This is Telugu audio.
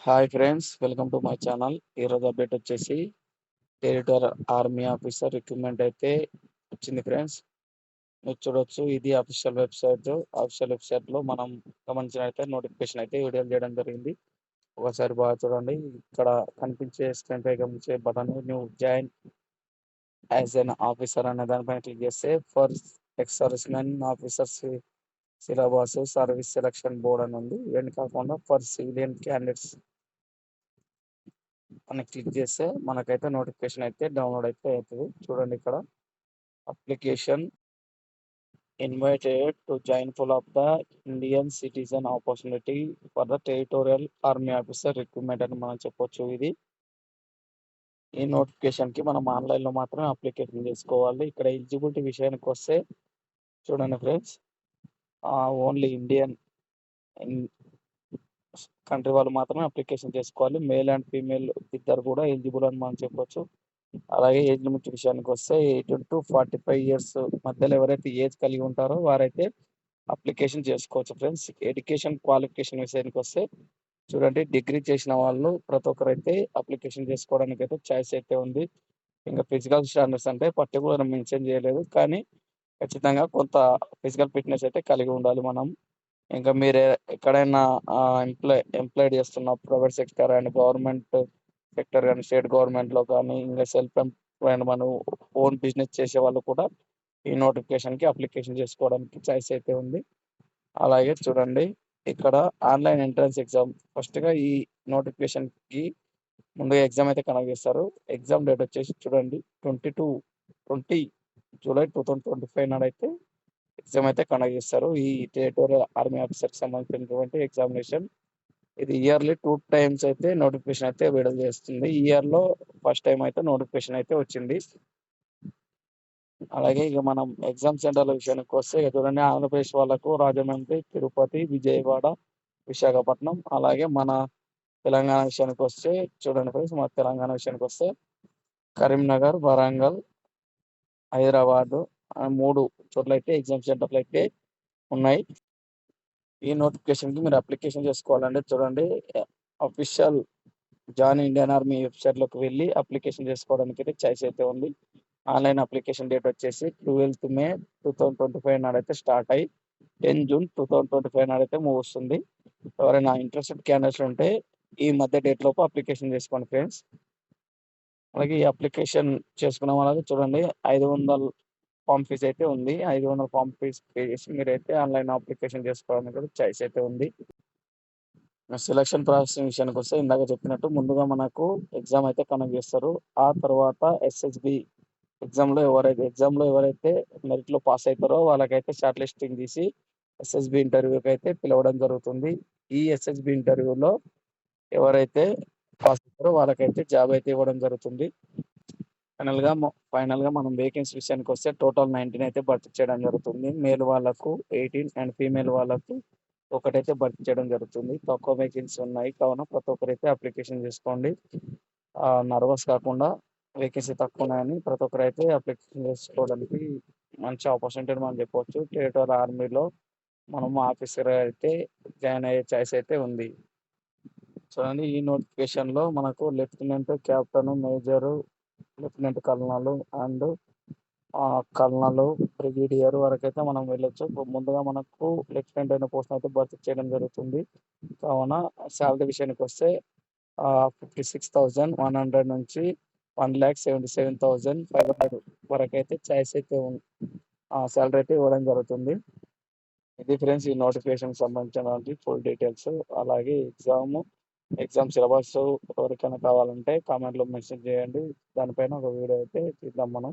Hi friends, welcome to my channel. ఈరోజు అప్డేట్ వచ్చేసి టెరిటోరియల్ ఆర్మీ ఆఫీసర్ రిక్రూట్మెంట్ అయితే వచ్చింది ఫ్రెండ్స్. మీరు చూడొచ్చు, ఇది అఫీషియల్ వెబ్సైట్. అఫీషియల్ వెబ్సైట్లో మనం గమనించినట్లయితే నోటిఫికేషన్ అయితే విడుదల చేయడం జరిగింది. ఒకసారి బాగా చూడండి. ఇక్కడ కనిపించే స్క్రీన్ పై గమనించే బటన్ న్యూ జాయిన్ యాజ్ ఎన్ ఆఫీసర్ అనే దానిపైన క్లిక్ చేస్తే for ex service men officers syllabus service selection board అని ఉంది. ఇవన్నీ కాకుండా ఫర్ సివిలియన్ క్యాండిడేట్స్ అని క్లిక్ చేస్తే మనకైతే నోటిఫికేషన్ అయితే డౌన్లోడ్ అయితే అవుతుంది. చూడండి, ఇక్కడ application invited to join full of the Indian citizen opportunity for the territorial army officer recruitment అని మనం చెప్పొచ్చు. ఈ నోటిఫికేషన్ కి మనం ఆన్లైన్ లో మాత్రమే అప్లికేషన్ చేసుకోవాలి. ఇక్కడ ఎలిజిబిలిటీ విషయానికి వస్తే చూడండి ఫ్రెండ్స్, ఓన్లీ ఇండియన్ కంట్రీ వాళ్ళు మాత్రమే అప్లికేషన్ చేసుకోవాలి. మేల్ అండ్ ఫీమేల్ ఇద్దరు కూడా ఎలిజిబుల్ అని మనం చెప్పొచ్చు. అలాగే ఏజ్ లిమిట్ విషయానికి వస్తే 18 to 45 ఇయర్స్ మధ్యలో ఎవరైతే ఏజ్ కలిగి ఉంటారో వారైతే అప్లికేషన్ చేసుకోవచ్చు ఫ్రెండ్స్. ఎడ్యుకేషన్ క్వాలిఫికేషన్ విషయానికి వస్తే చూడండి, డిగ్రీ చేసిన వాళ్ళు ప్రతి ఒక్కరైతే అప్లికేషన్ చేసుకోవడానికి అయితే ఛాయిస్ అయితే ఉంది. ఇంకా ఫిజికల్ స్టాండర్డ్స్ అంటే పర్టికులర్ మెన్షన్ చేయలేదు, కానీ ఖచ్చితంగా కొంత ఫిజికల్ ఫిట్నెస్ అయితే కలిగి ఉండాలి మనం. ఇంకా మీరు ఎక్కడైనా ఎంప్లాయిడ్ చేస్తున్న private sector and government sector కానీ స్టేట్ గవర్నమెంట్లో కానీ ఇంకా సెల్ఫ్ ఎంప్లాయిడ్ మనం ఓన్ బిజినెస్ చేసే వాళ్ళు కూడా ఈ నోటిఫికేషన్కి అప్లికేషన్ చేసుకోవడానికి ఛాయిస్ అయితే ఉంది. అలాగే చూడండి, ఇక్కడ ఆన్లైన్ ఎంట్రన్స్ ఎగ్జామ్ ఫస్ట్గా ఈ నోటిఫికేషన్కి ముందుగా ఎగ్జామ్ అయితే కండక్ట్ చేస్తారు. ఎగ్జామ్ డేట్ వచ్చేసి చూడండి 20 జూలై 2025 నాడైతే ఎగ్జామ్ అయితే కండక్ట్ చేస్తారు. ఈ టెరిటోరియల్ ఆర్మీ ఆఫీసర్కి సంబంధించినటువంటి ఎగ్జామినేషన్ ఇది ఇయర్లీ 2 టైమ్స్ అయితే నోటిఫికేషన్ అయితే విడుదల చేస్తుంది. ఈ ఇయర్లో ఫస్ట్ టైం అయితే నోటిఫికేషన్ అయితే వచ్చింది. అలాగే ఇక మనం ఎగ్జామ్ సెంటర్ల విషయానికి వస్తే ఇక చూడండి, ఆంధ్రప్రదేశ్ వాళ్ళకు రాజమండ్రి, తిరుపతి, విజయవాడ, విశాఖపట్నం. అలాగే మన తెలంగాణ విషయానికి వస్తే చూడండి ఫ్రెండ్స్, మన తెలంగాణ విషయానికి వస్తే కరీంనగర్, వరంగల్, హైదరాబాద్ 3 చోట్ల అయితే ఎగ్జామ్ సెంటర్లు అయితే ఉన్నాయి. ఈ నోటిఫికేషన్కి మీరు అప్లికేషన్ చేసుకోవాలంటే చూడండి, అఫీషియల్ జాయిన్ ఇండియన్ ఆర్మీ వెబ్సైట్లోకి వెళ్ళి అప్లికేషన్ చేసుకోవడానికి అయితే ఛాయిస్ అయితే ఉంది. ఆన్లైన్ అప్లికేషన్ డేట్ వచ్చేసి 12 మే 2025 నాడైతే స్టార్ట్ అయ్యి 10 జూన్ 2025 నాడైతే ముగుస్తుంది. ఎవరైనా ఇంట్రెస్టెడ్ క్యాండిడేట్స్ ఉంటే ఈ మధ్య డేట్ లోపు అప్లికేషన్ చేసుకోండి ఫ్రెండ్స్. అలాగే ఈ అప్లికేషన్ చేసుకున్న వాళ్ళకి చూడండి 500 ఫామ్ ఫీజ్ అయితే ఉంది. 500 ఫామ్ ఫీజ్ పే చేసి మీరైతే ఆన్లైన్ అప్లికేషన్ చేసుకోవడానికి కూడా ఛాయిస్ అయితే ఉంది. సెలక్షన్ ప్రాసెస్ విషయానికి వస్తే ఇందాక చెప్పినట్టు ముందుగా మనకు ఎగ్జామ్ అయితే కండక్ట్ చేస్తారు. ఆ తర్వాత ఎస్ఎస్బి ఎగ్జామ్లో ఎవరైతే మెరిట్లో పాస్ అవుతారో వాళ్ళకైతే షార్ట్ లిస్టింగ్ తీసి ఎస్ఎస్బి ఇంటర్వ్యూకి అయితే పిలవడం జరుగుతుంది. ఈ ఎస్ఎస్బి ఇంటర్వ్యూలో ఎవరైతే పాస్ అవుతారో వాళ్ళకైతే జాబ్ అయితే ఇవ్వడం జరుగుతుంది. ఫైనల్గా మనం వేకెన్సీ విషయానికి వస్తే టోటల్ 19 అయితే భర్తీ చేయడం జరుగుతుంది. మేల్ వాళ్ళకు 18 అండ్ ఫీమేల్ వాళ్ళకు ఒకటైతే భర్తీ చేయడం జరుగుతుంది. తక్కువ వేకెన్సీ ఉన్నాయి కావున ప్రతి ఒక్కరైతే అప్లికేషన్ చేసుకోండి. నర్వస్ కాకుండా వేకెన్సీ తక్కువ ఉన్నాయని ప్రతి ఒక్కరైతే అప్లికేషన్ చేసుకోవడానికి మంచి ఆపర్చునిటీ మనం చెప్పవచ్చు. టెరిటోరియల్ ఆర్మీలో మనం ఆఫీసర్ అయితే జాయిన్ అయ్యే ఛాయిస్ అయితే ఉంది. చూడండి, ఈ నోటిఫికేషన్లో మనకు lieutenant, captain, major, lieutenant colonel and colonel, brigadier వరకు అయితే మనం వెళ్ళొచ్చు. ముందుగా మనకు లెఫ్టినెంట్ అయిన పోస్ట్ అయితే భర్తీ చేయడం జరుగుతుంది. కావున శాలరీ విషయానికి వస్తే 56,100 నుంచి 1,77,500 వరకు అయితే ఛాయిస్ అయితే శాలరీ అయితే ఇవ్వడం జరుగుతుంది. ఇది ఫ్రెండ్స్ ఈ నోటిఫికేషన్ సంబంధించిన ఫుల్ డీటెయిల్స్. అలాగే ఎగ్జామ్ సిలబస్ ఎవరికైనా కావాలంటే కామెంట్లో మెన్షన్ చేయండి. దానిపైన ఒక వీడియో అయితే తీద్దాం మనం.